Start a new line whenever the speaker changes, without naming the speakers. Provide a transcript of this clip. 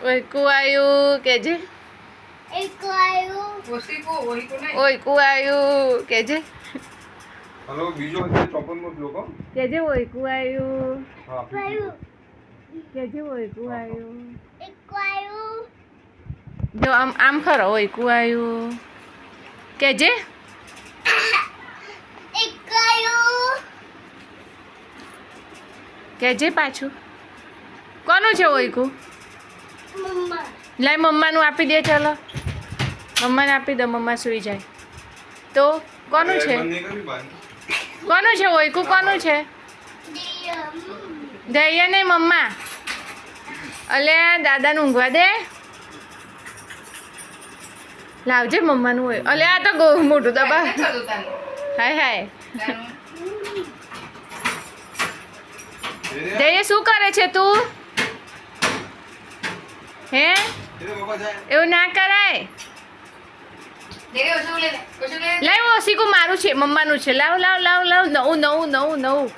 ઓયકુ આયુ કેજે. ઓયકુ આયુ કેજે.
હલો બીજો છે 54મો શ્લોક
કેજે ઓયકુ આયુ.
હા
કેજે ઓયકુ આયુ. જો આમ ખરો ઓયકુ આયુ કેજે. કેજે પાછું. કોનું છે ઓયકુ? લાય મમ્માનું આપી દે. ચાલો મમ્માને આપી દો. મમ્મા સૂઈ જાય તો. કોનું છે? કોનું છે ઓયકુ? કોનું છે? દઈએ નહીં મમ્મા. અલ્યા દાદાને ઊંઘવા દે. લાવજે મમ્માનું હોય. અલ્યા આ તો મોટું દબા. હાય હાય. દઈએ શું કરે છે તું? હે એવું ના કરાય. લાવ ઓશીકું મારું છે મમ્માનું છે. લાવ લાવ લાવ લાવ. નવું નવું નવું નવું.